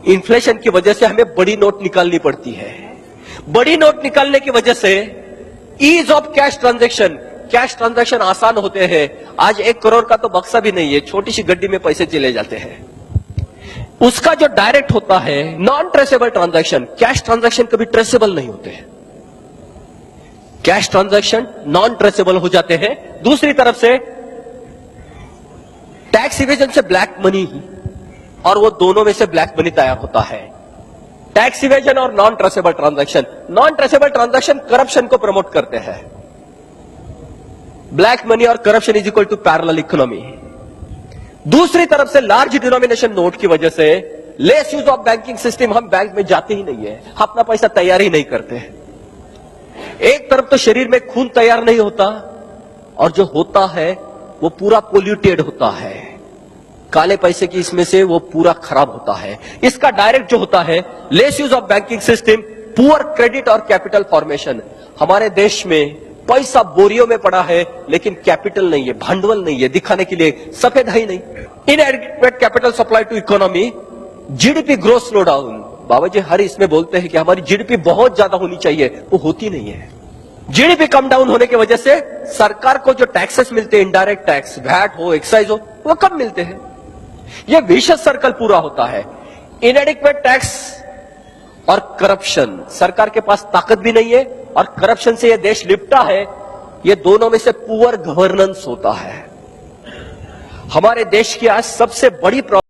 Inflation की वजह से हमें बड़ी नोट निकालनी पड़ती है। बड़ी नोट निकालने की वजह से ईज ऑफ कैश ट्रांजैक्शन आसान होते हैं। आज 1 करोड़ का तो बक्सा भी नहीं है, छोटी सी गड्डी में पैसे चले जाते हैं। उसका जो डायरेक्ट होता है non traceable transaction, cash transaction कभी ट्रेसेबल नहीं होते हैं। कैश ट्रांजैक्शन नॉन ट्रेसेबल हो जाते हैं। दूसरी तरफ से टैक्स इवेजन से ब्लैक मनी, और वो दोनों में से ब्लैक मनी तैयार होता है। टैक्स इवेजन और नॉन ट्रेसेबल ट्रांजैक्शन करप्शन को प्रमोट करते हैं। ब्लैक मनी और corruption is equal to parallel economy. दूसरी तरफ से लार्ज डिनोमिनेशन नोट की वजह से less use of banking system, हम बैंक में जाते ही नहीं है, अपना पैसा तैयार ही नहीं करते। एक तरफ तो शरीर में खून तैयार नहीं होता, और जो होता है वो पूरा पोल्यूटेड होता है। काले पैसे की इसमें से वो पूरा खराब होता है। इसका डायरेक्ट जो होता है less use of banking system, poor credit और कैपिटल फॉर्मेशन। हमारे देश में पैसा बोरियों में पड़ा है, लेकिन कैपिटल नहीं है, भांडवल नहीं है, दिखाने के लिए सफेद है ही नहीं। Inadequate capital supply to economy, GDP growth slow down. Baba ji हर इसमें बोलते हैं कि हमारी जीडीपी बहुत ज्यादा होनी चाहिए, वो होती नहीं है। जीडीपी कम डाउन होने की वजह से सरकार को जो टैक्सेस मिलते हैं, इनडायरेक्ट टैक्स, वैट हो, एक्साइज हो, वो कम मिलते हैं। यह विशेष सर्कल पूरा होता है। इनएडिक्वेट टैक्स और करप्शन, सरकार के पास ताकत भी नहीं है और करप्शन से यह देश लिपटा है। ये दोनों में से पुअर गवर्नेंस होता है। हमारे देश की आज सबसे बड़ी प्रॉब्लम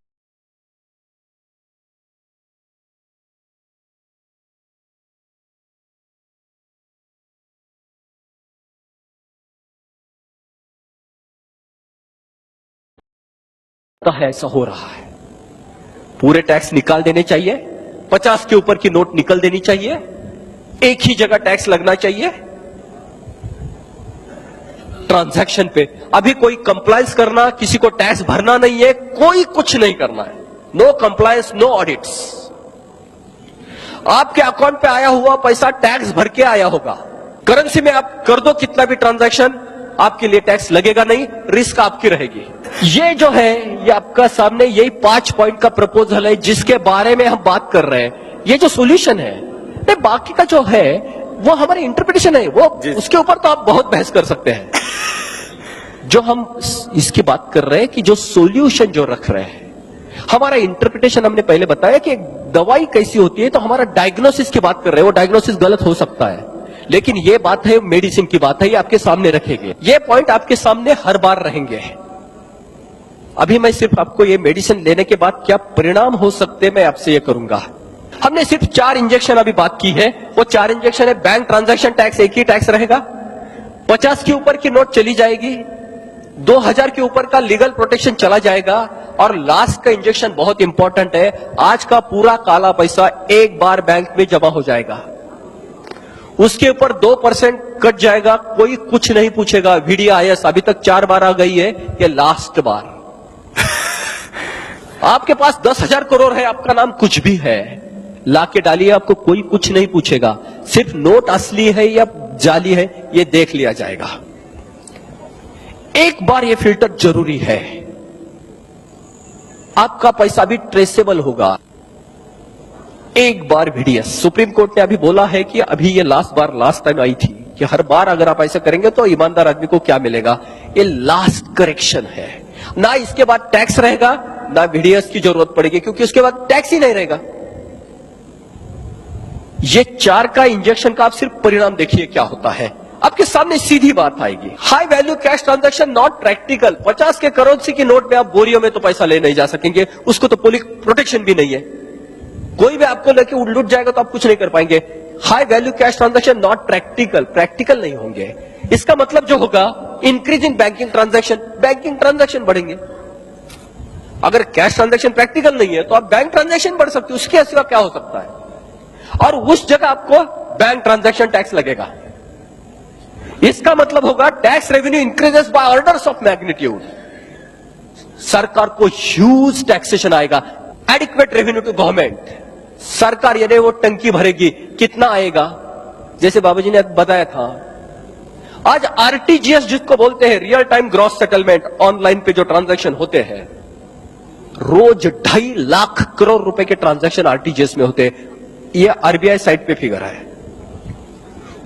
है, ऐसा हो रहा है। पूरे टैक्स निकाल देने चाहिए, 50 के ऊपर की नोट निकल देनी चाहिए, एक ही जगह टैक्स लगना चाहिए ट्रांजैक्शन पे। अभी कोई कंप्लायंस करना, किसी को टैक्स भरना नहीं है, कोई कुछ नहीं करना है। No compliance, no audits. आपके अकाउंट पे आया हुआ पैसा टैक्स भर के आया होगा। करेंसी में आप कर दो कितना भी ट्रांजैक्शन, आपके लिए टैक्स लगेगा नहीं, रिस्क आपकी रहेगी। ये जो है, ये आपका सामने यही 5 पॉइंट का प्रपोजल है जिसके बारे में हम बात कर रहे हैं। ये जो सॉल्यूशन है, बाकी का जो है वो हमारी इंटरप्रिटेशन है, वो उसके ऊपर तो आप बहुत बहस कर सकते हैं। जो हम इसकी बात कर रहे हैं कि जो सॉल्यूशन जो रख रहे हैं, हमारा इंटरप्रिटेशन, हमने पहले बताया कि दवाई कैसी होती है, तो हमारा डायग्नोसिस की बात कर रहे हैं। वो डायग्नोसिस गलत हो सकता है, लेकिन ये बात है मेडिसिन की बात है, ये आपके सामने रखेंगे। ये पॉइंट आपके सामने हर बार रहेंगे। अभी मैं सिर्फ आपको ये मेडिसिन लेने के बाद क्या परिणाम हो सकते मैं आपसे ये करूंगा। हमने सिर्फ 4 इंजेक्शन अभी बात की है। वो 4 इंजेक्शन है। बैंक ट्रांजैक्शन टैक्स एक ही टैक्स रहेगा, 50 के ऊपर की नोट चली जाएगी, 2000 के ऊपर का लीगल प्रोटेक्शन चला जाएगा, और लास्ट का इंजेक्शन बहुत इंपॉर्टेंट है। आज का पूरा काला पैसा एक बार बैंक में जमा हो जाएगा, उसके ऊपर 2% कट जाएगा, कोई कुछ नहीं पूछेगा। VDIS अभी तक 4 बार आ गई है, ये लास्ट बार। आपके पास 10,000 करोड़ है, आपका नाम कुछ भी है, लाके डालिए, आपको कोई कुछ नहीं पूछेगा। सिर्फ नोट असली है या जाली है, ये देख लिया जाएगा। एक बार ये फिल्टर जरूरी है, आपका पैसा भी ट्रेसेबल होगा। एक बार VDS, सुप्रीम कोर्ट ने अभी बोला है कि अभी ये लास्ट टाइम आई थी कि हर बार अगर आप ऐसा करेंगे तो ईमानदार आदमी को क्या मिलेगा। ये लास्ट करेक्शन है। ना इसके बाद टैक्स रहेगा, ना VDS की जरूरत पड़ेगी, क्योंकि उसके बाद टैक्स ही नहीं रहेगा। ये 4 का इंजेक्शन का आप सिर्फ परिणाम देखिए क्या होता है। आपके सामने सीधी बात आएगी। High value cash transaction not practical. 50 के करेंसी की नोट में आप बोरियों में तो पैसा ले नहीं जा सकेंगे, उसको तो पुलिस प्रोटेक्शन भी नहीं है। कोई भी आपको लेके लूट जाएगा तो आप कुछ नहीं कर पाएंगे। High value cash transaction not practical नहीं होंगे। इसका मतलब जो होगा इंक्रीज इन बैंकिंग ट्रांजैक्शन बढ़ेंगे। अगर कैश ट्रांजैक्शन प्रैक्टिकल नहीं है तो आप बैंक ट्रांजैक्शन बढ़ सकते हो, उसके सिवा क्या हो सकता है। और उस जगह आपको बैंक ट्रांजैक्शन टैक्स लगेगा। इसका मतलब होगा tax revenue increases by orders of magnitude. सरकार को ह्यूज टैक्सेशन आएगा। एडिक्वेट रेवेन्यू टू गवर्नमेंट, सरकार यानी वो टंकी भरेगी। कितना आएगा, जैसे बाबूजी ने बताया था, आज RTGS जिसको बोलते हैं, real time gross settlement, online पे जो ट्रांजैक्शन होते हैं, रोज 2.5 लाख करोड़ रुपए के ट्रांजैक्शन आरटीजीएस में होते। ये आरबीआई साइट पे फिगर है।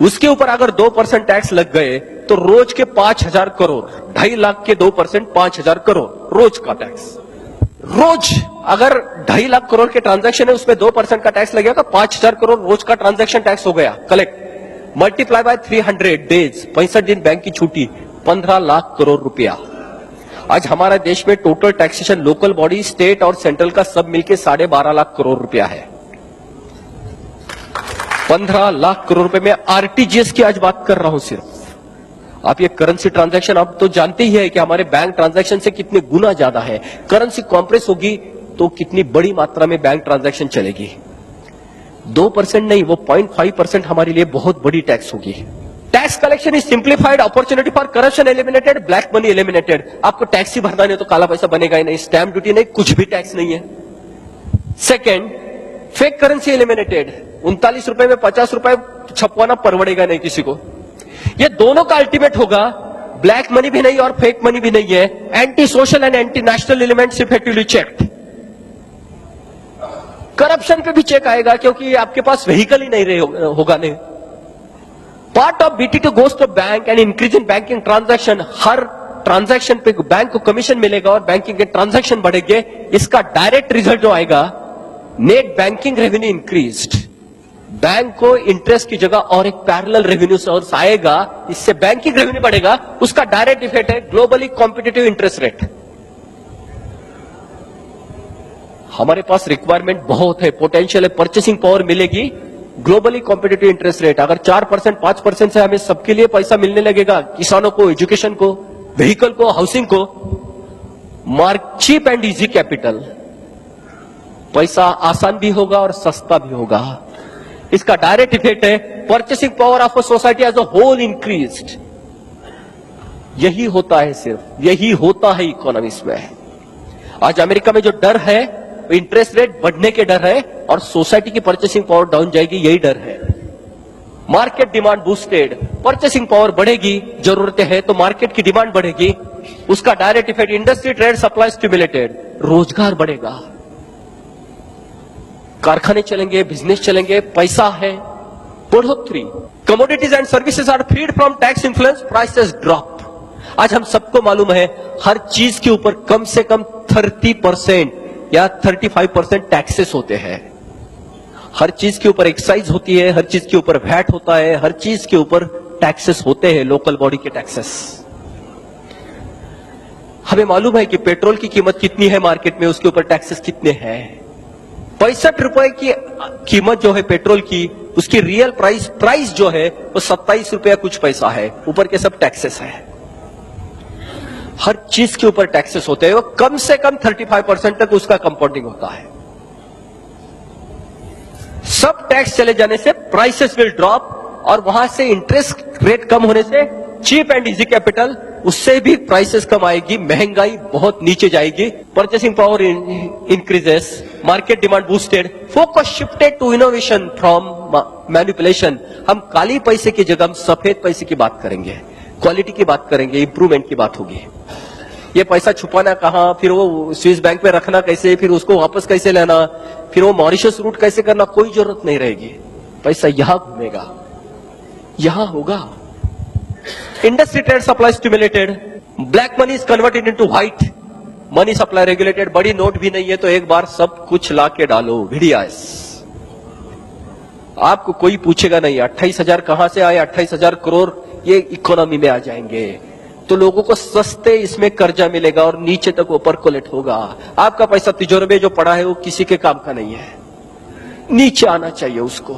उसके ऊपर अगर 2% टैक्स लग गए तो रोज के 5,000 करोड़, 2.5 लाख के 2% 5,000 करोड़ रोज का टैक्स। रोज अगर 2.5 लाख करोड़ के ट्रांजैक्शन है उसमें 2% का टैक्स लगेगा, 5,000 करोड़ रोज का ट्रांजैक्शन टैक्स हो गया कलेक्ट। मल्टीप्लाई बाय 300 डेज, 65 दिन बैंक की छुट्टी, 15 लाख करोड़ रुपया। आज हमारे देश में total taxation local body, state और सेंट्रल का सब मिलके 12.5 लाख करोड़ रुपया है। 15 लाख करोड़ रुपए में आरटीजीएस की आज बात कर रहा हूं सिर्फ। आप ये करेंसी ट्रांजैक्शन आप तो जानते ही है कि हमारे बैंक ट्रांजैक्शन से कितने गुना ज्यादा है। करेंसी कॉम्प्रेस होगी तो कितनी बड़ी मात्रा में बैंक ट्रांजैक्शन चलेगी। 2% नहीं, वो 0.5% हमारे लिए बहुत बड़ी टैक्स होगी। Tax collection is simplified, opportunity for corruption eliminated, black money eliminated. आपको टैक्स ही भरना नहीं तो काला पैसा बनेगा ही नहीं, स्टैंप ड्यूटी नहीं, कुछ भी टैक्स नहीं है। Second, fake currency eliminated. 39 रुपए में 50 रुपए छपवाना परवड़ेगा नहीं किसी को। ये दोनों का अल्टीमेट होगा, ब्लैक मनी भी नहीं और फेक मनी भी नहीं है। Anti social and anti national elements effectively checked. Corruption पे भी चेक आएगा क्योंकि आपके पास व्हीकल ही नहीं रहे होगा नहीं। Part of BT two goes to bank and increase in banking transaction. हर ट्रांजैक्शन पे बैंक को कमीशन मिलेगा और बैंकिंग के ट्रांजैक्शन बढ़ेंगे। इसका डायरेक्ट रिजल्ट जो आएगा, net banking revenue increased. Bank को इंटरेस्ट की जगह और एक पैरेलल रेवेन्यू सोर्स आएगा, इससे बैंकिंग रेवेन्यू बढ़ेगा। उसका डायरेक्ट इफेक्ट है ग्लोबली कॉम्पिटिटिव इंटरेस्ट रेट। हमारे पास रिक्वायरमेंट बहुत है, पोटेंशियल है, परचेसिंग पावर मिलेगी, ग्लोबली कॉम्पिटिटिव इंटरेस्ट रेट। अगर 4% 5% से हमें सबके लिए पैसा मिलने लगेगा, किसानों को, एजुकेशन को, व्हीकल को, हाउसिंग को, चीप एंड इजी कैपिटल, पैसा आसान भी होगा और सस्ता भी होगा। इसका डायरेक्ट इफेक्ट है purchasing power of a society as a whole increased. यही होता है, सिर्फ यही होता है इकोनॉमिक्स में। आज अमेरिका में जो डर है, इंटरेस्ट रेट बढ़ने के डर है और सोसाइटी की परचेसिंग पावर डाउन जाएगी, यही डर है। Market demand boosted, purchasing power बढ़ेगी, जरूरतें हैं तो मार्केट की डिमांड बढ़ेगी। उसका direct effect industry trade supply stimulated, रोजगार बढ़ेगा, कारखाने चलेंगे, बिजनेस चलेंगे, पैसा है, बढ़ोतरी। Commodities and services are freed from tax influence, prices drop. आज हम सबको मालूम है हर चीज के ऊपर कम से कम 30% या 35% टैक्सेस होते हैं। हर चीज के ऊपर एक्साइज होती है, हर चीज के ऊपर वैट होता है, हर चीज के ऊपर टैक्सेस होते हैं, लोकल बॉडी के टैक्सेस। हमें मालूम है कि पेट्रोल की कीमत कितनी है मार्केट में, उसके ऊपर टैक्सेस कितने हैं। 65 रुपए की कीमत जो है पेट्रोल की, उसकी रियल प्राइस जो है वो 27 रुपया कुछ पैसा है, ऊपर के सब टैक्सेस है। हर चीज के ऊपर टैक्सेस होते हैं, वो कम से कम 35% तक उसका कंपाउंडिंग होता है। सब टैक्स चले जाने से प्राइसेस विल ड्रॉप और वहां से इंटरेस्ट रेट कम होने से चीप एंड इजी कैपिटल, उससे भी प्राइसेस कम आएगी, महंगाई बहुत नीचे जाएगी, purchasing power increases, market demand boosted, focus shifted to innovation from manipulation. हम काली पैसे की जगह हम सफेद पैसे की बात करेंगे, क्वालिटी की बात करेंगे, इंप्रूवमेंट की बात होगी। ये पैसा छुपाना कहां, फिर वो स्विस बैंक में रखना कैसे, फिर उसको वापस कैसे लेना, फिर वो मॉरिशस रूट कैसे करना, कोई जरूरत नहीं रहेगी। पैसा यहां घूमेगा, यहां होगा। Industry trade supply stimulated, black money is converted into white money, supply regulated. बड़ी नोट भी नहीं है तो एक बार सब कुछ ला के डालो, वीडियास। आपको कोई पूछेगा नहीं 28,000 कहां से आए, 28,000 करोड़ ये इकोनॉमी में आ जाएंगे तो लोगों को सस्ते इसमें कर्जा मिलेगा और नीचे तक वो परकोलेट होगा। आपका पैसा तिजोरी में जो पड़ा है वो किसी के काम का नहीं है, नीचे आना चाहिए उसको।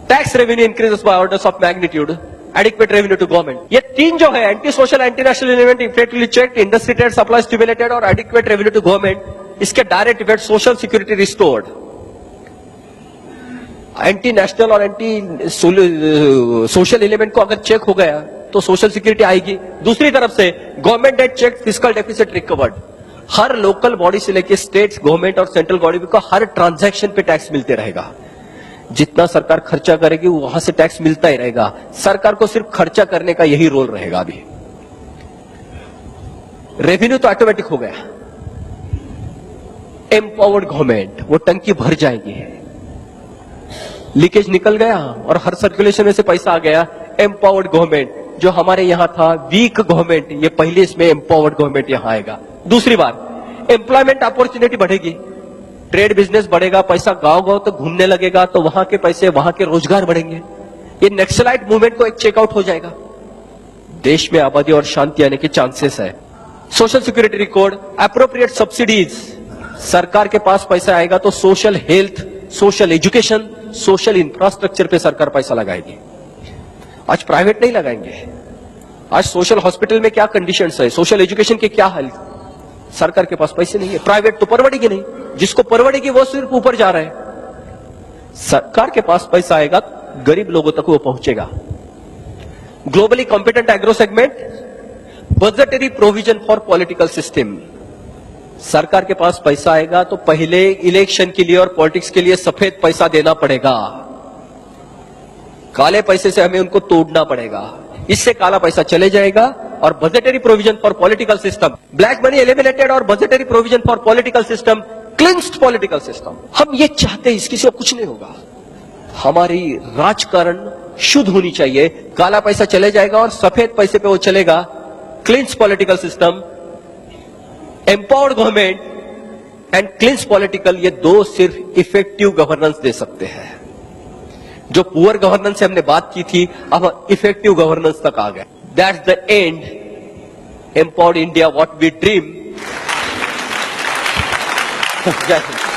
Tax revenue increases by orders of magnitude, adequate revenue to government. ये तीन जो है, anti social, anti national element effectively checked, industry trade supply stimulated और एडिक्वेट रेवेन्यू टू गवर्नमेंट, इसके direct effect social security restored. Anti national और anti social element को अगर check हो गया तो सोशल सिक्योरिटी आएगी। दूसरी तरफ से government debt check, fiscal deficit recovered. हर लोकल बॉडी से लेकर स्टेट्स, गवर्नमेंट और सेंट्रल बॉडी को हर ट्रांजैक्शन पे टैक्स मिलते रहेगा। जितना सरकार खर्चा करेगी वहां से टैक्स मिलता ही रहेगा। सरकार को सिर्फ खर्चा करने का यही रोल रहेगा। अभी रेवेन्यू तो ऑटोमेटिक हो गया, एम्पावर्ड गवर्नमेंट, वो टंकी भर जाएगी, लीकेज निकल गया और हर सर्कुलेशन में से पैसा आ गया। एम्पावर्ड गवर्नमेंट, जो हमारे यहां था वीक गवर्नमेंट, ये पहले इसमें एम्पावर्ड गवर्नमेंट यहां आएगा। दूसरी बात, एम्प्लॉयमेंट अपॉर्चुनिटी बढ़ेगी, ट्रेड बिजनेस बढ़ेगा, पैसा गांव गांव तक घूमने लगेगा, तो वहां के पैसे, वहां के रोजगार बढ़ेंगे। ये नक्सलाइट मूवमेंट को एक चेकआउट हो जाएगा, देश में आबादी और शांति आने के चांसेस है। Social security record, appropriate subsidies, सरकार के पास पैसा आएगा तो social health, social education, social infrastructure पे सरकार पैसा लगाएगी। आज प्राइवेट नहीं लगाएंगे। आज सोशल हॉस्पिटल में क्या कंडीशंस है, सोशल एजुकेशन के क्या हाल, सरकार के पास पैसे नहीं है। प्राइवेट तो परवड़ेगी नहीं, जिसको परवड़ेगी वो सिर्फ ऊपर जा रहा है। सरकार के पास पैसा आएगा, गरीब लोगों तक वो पहुंचेगा। Globally competent agro segment, budgetary provision for political system, सरकार के पास पैसा आएगा तो पहले इलेक्शन के लिए और पॉलिटिक्स के लिए सफेद पैसा देना पड़ेगा, काले पैसे से हमें उनको तोड़ना पड़ेगा, इससे काला पैसा चले जाएगा। और budgetary provision for political system, black money eliminated और budgetary provision for political system, cleansed political system. हम ये चाहते हैं, इसके सिवा कुछ नहीं होगा। हमारी राजकारण शुद्ध होनी चाहिए, काला पैसा चले जाएगा और सफेद पैसे पे वो चलेगा। Clinched political system, empowered government and clinched political, ये दो सिर्फ इफेक्टिव गवर्नेंस दे सकते हैं। जो पुअर गवर्नेंस से हमने बात की थी, अब इफेक्टिव गवर्नेंस तक आ गए। That's the end, empowered India what we dream. जय हिंद।